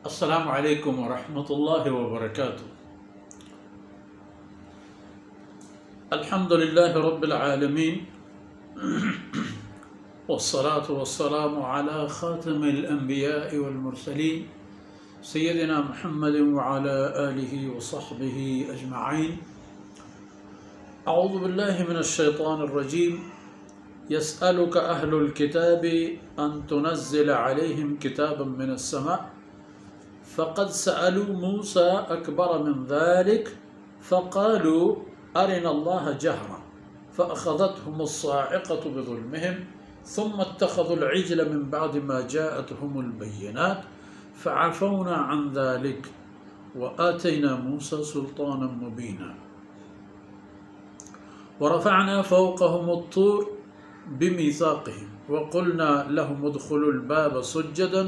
السلام علیکم ورحمۃ اللہ وبرکاتہ۔ الحمد للہ رب العالمین والصلاة والسلام على خاتم الانبیاء والمرسلین سیدنا محمد وعلى آلہ وصحبہ اجمعین۔ اعوذ باللہ من الشیطان الرجیم۔ يسألك أهل الكتاب أن تنزل عليهم كتابا من السماء فقد سألوا موسى أكبر من ذلك فقالوا أرنا الله جهرا فأخذتهم الصاعقة بظلمهم ثم اتخذوا العجل من بعد ما جاءتهم البينات فعفونا عن ذلك وآتينا موسى سلطانا مبينا ورفعنا فوقهم الطور بميثاقهم وقلنا لهم ادخلوا الباب سجدا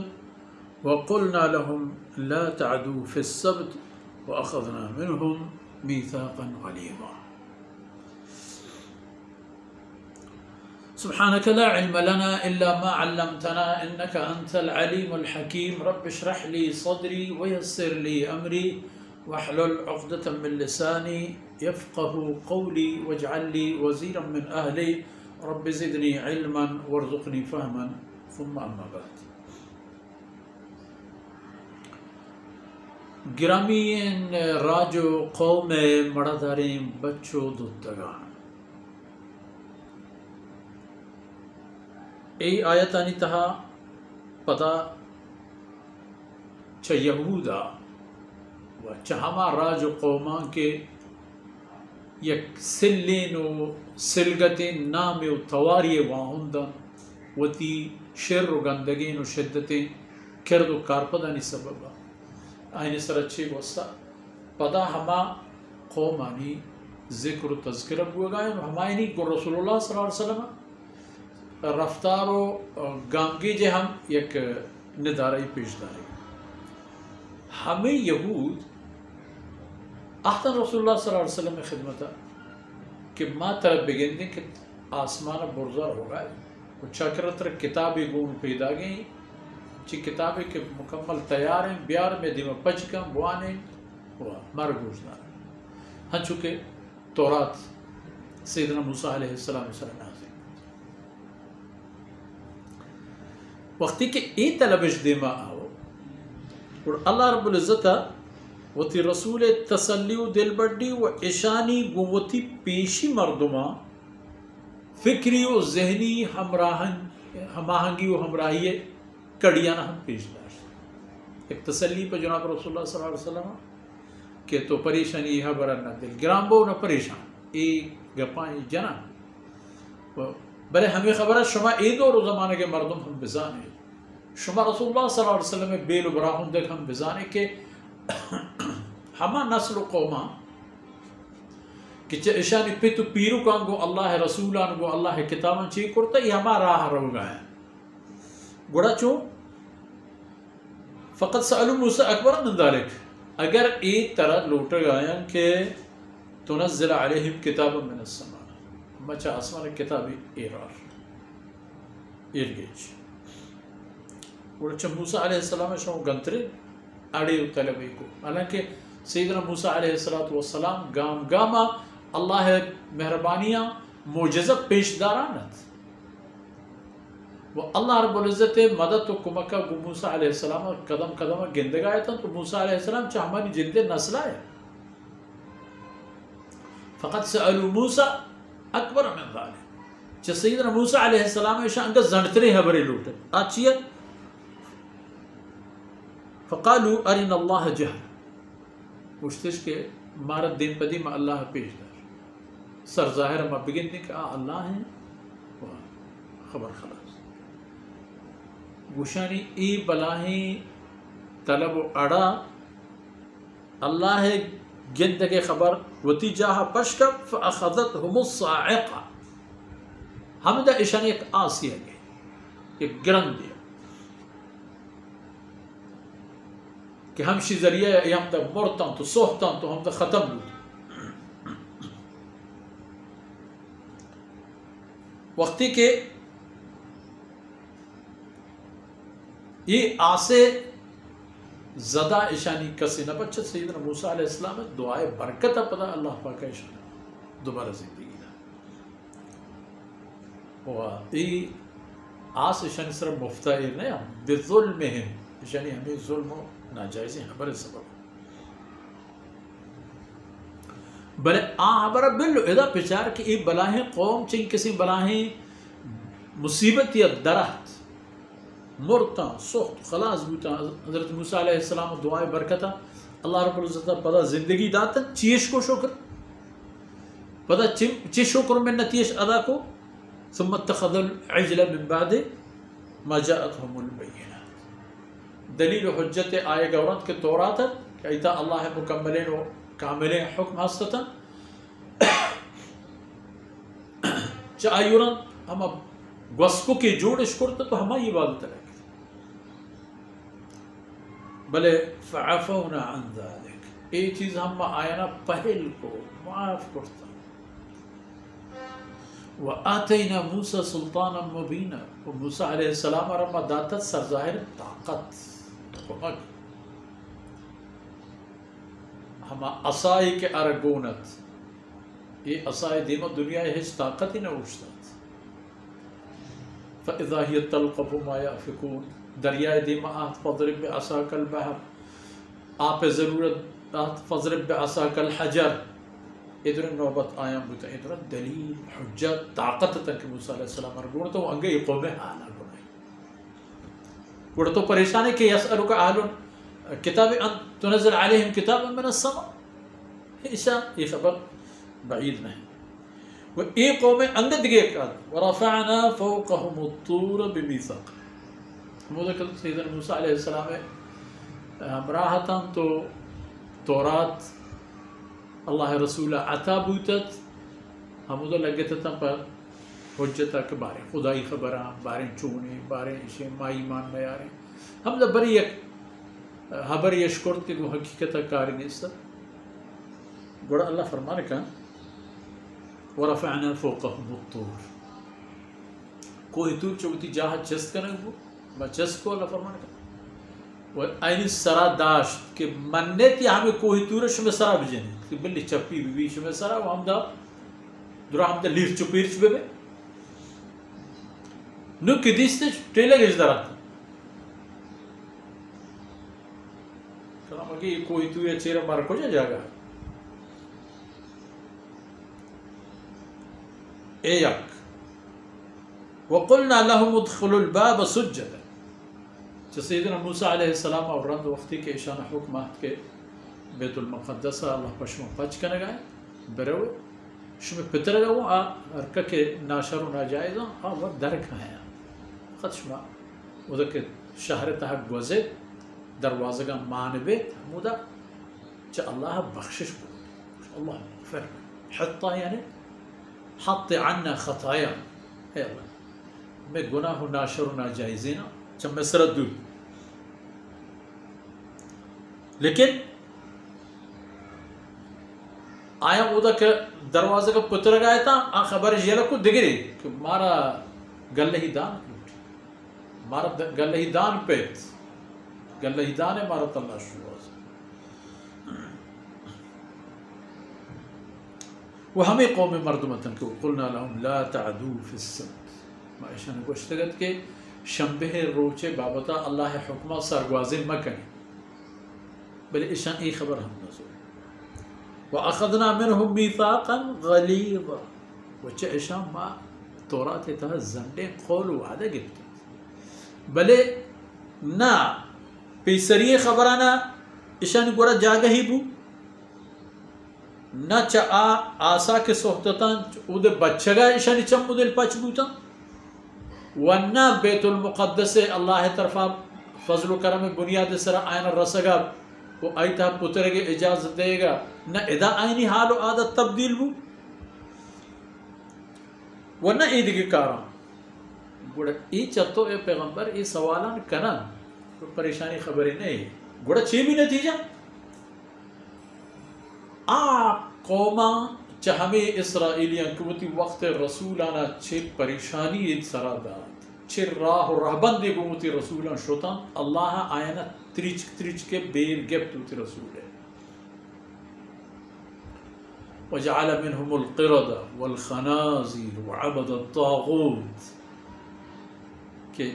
وقلنا لهم لا تعدوا في السبت وأخذنا منهم ميثاقا غليظا۔ سبحانك لا علم لنا إلا ما علمتنا إنك أنت العليم الحكيم۔ رب اشرح لي صدري ويسر لي أمري واحلل عقدة من لساني يفقه قولي واجعل لي وزيرا من أهلي رب زدني علما وارزقني فهما ثم أما بعد۔ گرامی راجو قوم مرداریم بچو دودگان، ای آیتانی تہا پتا چھ یہودا و چہما راجو قومان کے یک سلین و سلگتین نام و تواری واہندن وتی شر و گندگین و شدتیں کرد و کارپدانی سببا آئین سر اچھی گوستا پدا ہما قومانی ذکر و تذکرہ بوگائیں ہمائنی کو رسول اللہ صلی اللہ علیہ وسلم رفتار و گامگی جے ہم یک ندارائی پیش داری ہمیں یہود احتن رسول اللہ صلی اللہ علیہ وسلم خدمتا کہ ما طرف بگن دیں کہ آسمان برزار ہو گئے کچھا کرتر کتابی گون پیدا گئیں چی کتابیں کے مکمل تیار ہیں بیار میں دیمہ پچ کم بوانے مرگوز دار ہن چکے تورات سیدنا موسیٰ علیہ السلام نازل وقتی کہ ای طلبش دیمہ آو اور اللہ رب العزت وتی رسول تسلی و دل بڑی و اشانی گوتی پیشی مردمہ فکری و ذہنی ہماہنگی و ہمراہی کڑیاں ہم پیش داشت ایک تسلی پہ جناب رسول اللہ صلی اللہ علیہ وسلم کہ تو پریشانی ہے برا نہ دل گرام بو نہ پریشان ای گپائیں جناب بلے ہمیں خبر ہے شما ای دور زمانے کے مردم ہم بزانے شما رسول اللہ صلی اللہ علیہ وسلم میں بیل و براہم دیکھ ہم بزانے کہ ہما نسل و قوما کہ اشانی پیتو پیرو کانگو اللہ رسولان گو اللہ کتابان چی کرتا یہ ہما راہ رو گا ہے گوڑا چون فقط سألو موسیٰ اکبر من ذالک اگر ایک طرح لوٹے گائیں کہ تنزل علیہم کتابا من السماء مچا آسمان کتابی ایرار ایرگیج گوڑا چون موسیٰ علیہ السلام شاو گنترے اڑے طلبی کو حالانکہ سیدنا موسیٰ علیہ السلام گام گاما اللہ مہربانیاں معجزہ پیش دارانت وہ اللہ رب العزت مدد و کمکہ گو موسیٰ علیہ السلام قدم قدم گندگ آئے تھا تو موسیٰ علیہ السلام چاہ ہماری جندے نسل آئے فقط سألو موسیٰ اکبر من ذالک چاہ سیدنا موسیٰ علیہ السلام شاہ زنڈترے حبرے لوٹے آچیت فقالو ارنا اللہ جہر پوچھتش کہ مارد دین پدی میں اللہ پیش دار سر ظاہر میں بگن دیں کہ اللہ ہیں خبر خلاص گوشانی ای بلاہیں طلب و اڑا اللہ گند کے خبر وتی جاہا پشکب فاخذتهم الصاعقہ ہمیں دا اشانی ایک آسیہ گئے ایک گرن دیا کہ ہم شی ذریعہ ہم دا مرتاں تو سوہتاں تو ہم دا ختم لوٹ وقتی کہ یہ آسے زدہ اشانی کسی نہ بچت سیدنا موسیٰ علیہ السلام دعائے برکت پدا اللہ پاک اشانی دوبارہ زندگی دا و ای آس اشانی سر مفتائر نہیں بظلمہم اشانی ہمیں ظلم و ناجائزی ہمارے سبب بلے ہمارا بلو ادا پچار کہ ای بلاہیں قوم چنگ کسی بلاہیں مصیبت یا درہت مرتا سخت خلاص بوتا حضرت موسیٰ علیہ السلام دعائے برکتا اللہ رب العزت پدا زندگی داتا چیش کو شکر پدا چی شکر میں نتیش ادا کو ثم اتخذ العجل من بعد ما جاءتهم البینات دلیل و حجت آئے گورت کے تورات کہ ایتا اللہ مکملین و کاملین حکم ہستتا چا آئیوران ہم گوسکو کی جوڑش کرتا تو ہمیں یہ بات لگا بلے فعفونا عن ذلك یہ چیز ہم آئینا پہل کو معاف کرتا وآتینا موسیٰ سلطانا مبینا و موسیٰ علیہ السلام رما داتت سرظاہر طاقت ہما عصائی کے ارگونت یہ عصائی دیما دنیا ہیچ طاقت ہی نہ اوشتا فَإِذَا هِيَ تَلْقَفُ مَا يَأْفِكُونَ دریائے دیما آت فضرب بعصاک البحر آپ ضرورت آت فضرب بعصاک الحجر ادھر نوبت آیاں بوتا ادھر دلیل حجت طاقت تک موسیٰ علیہ السلام ارگون تو انگے یہ قوم حالا گنائی گوڑا تو پریشانے کہ یسألوک اہلون کتاب ان تنزل علیہم کتاب من السماء ایسا یہ خبر بعید نہیں و ای قوم انگد گئے کہا ورفعنا فوقهم الطور بمیثاق ہمودہ سیدنا موسیٰ علیہ السلام ہمراہتاں تو تورات اللہ رسول عطا بوتت ہمودہ لگتا پر حجتا کے بارے خدای خبران بارے چونے بارے اسے ما ایمان نیارے ہم دا بری یک حبر یشکرت کے وہ حقیقتا کاری نیستا گوڑا اللہ فرمانے کا ورفعنا فوقهم الطور کوئی طور چوکتی جاہت چست کرنے وہ با چست کو اللہ فرمانے کا و اینی سرا داشت کہ منیتی ہمیں کوئی طور شمی سرا بجنے کہ بلی چپی بھی شمی سرا و ہم دا درا ہم دا لیر چپیر چپے بے نو کدیستے ٹیلے گیش در آتا کلام اگے یہ کوئی طور چیرہ مارا کجا جاگا ایک وَقُلْنَا لَهُمُ ادْخُلُوا الْبَابَ سُجَّدًا سیدنا موسیٰ علیہ السلام اور رند وقتی کے اشانہ حکمات کے بیت المقدسہ اللہ پشمہ پچ کرنے گئے بروے شمی پتر گئے وہ ارکہ کے ناشر و ناجائزاں وہ درک ہیں خط شما وہ کہ شہر تحق گوزے دروازگاں مانبے ہمودہ چا اللہ بخشش بلو اللہ مغفر حتی یعنی حط عنا خطایا اے اللہ میں گناہ و ناشر و ناجائزینا چا مسرت دو لیکن آیا اودا کہ دروازہ کا پتر گایا تھا آن خبر جیلہ کو دگری کہ مارا گلہی دان لوٹ مارا گلہی دان پیت گلہی دان ہے مارا تلہ شواز وہ ہمیں قوم مردمتن کہ قلنا لهم لا تعدو فی السبت ما ایشان گوشتگت کہ شنبہ روچے بابتا اللہ حکمہ سرگوازی مکنی بلے ایشان ای خبر ہم نظر وَأَخَذْنَا مِنْهُمْ مِيثَاقًا غَلِيظًا وچہ ایشان ما تورات تہا زندے قول وعدہ گفت بلے نا پیسری خبرانا ایشان گورا جاگہ ہی بو نہ چا آسا کے صحبتان او دے بچگا ایشانی چمو دل پچ بوتا ورنہ بیت المقدس اللہ طرفا فضل و کرم بنیاد سر آئین رسگا وہ آئیتا پتر کے اجازت دے گا نہ ادا آئینی حال و عادت تبدیل بو ورنہ عید کی کارا گوڑا ای چتو اے پیغمبر ای سوالان کنن پریشانی خبری نہیں گوڑا چی بھی نتیجہ قوما چاہمیں اسرائیلیاں قوتی وقت رسولانا چھے پریشانی سرا داد چه راه و رهبندی بوتی رسولان شدن الله آینا تریچ کے بیر گفت بوتی رسوله وجعل منهم القردة والخنازير وعبد الطاغوت کہ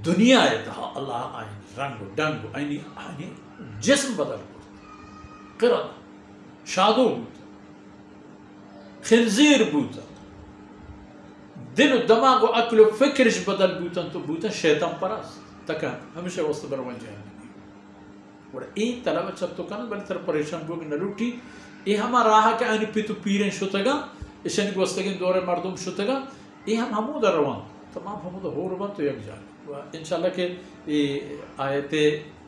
دنیا تها اللہ آئین رنگ و ڈنگ و آئینی جسم بدل بود قرد شادو بود خنزیر بود دل و دماغ و عقل و فکرش بدل بودن تو بودن شیطان پرست تکا ہمیشہ وسط بروان جہنمی اور این طلبہ چب تو کنا بلی تر پریشان بوگ نلوٹی ای ہما راہا کہ آنی پیتو پیرین شتگا اشانی گوستگین دور مردم شتگا ای ہمو در روان تمام ہمو در ہو روان تو یک جان و انشاءاللہ کہ آیت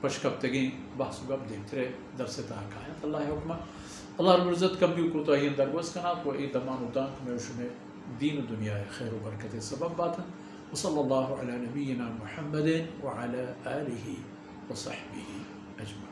پشکبتگین بحث و گب دیکھ رہے درس تاک آیت اللہ حکمہ اللہ رب العزت کم بھی کو تو آئین درگوز کنات و ای دمان و دانک میں اشنے دین و دنیا خیر و برکت سبب باتا وصلی اللہ علی نبینا محمد وعلى آلہ وصحبہ اجمعین.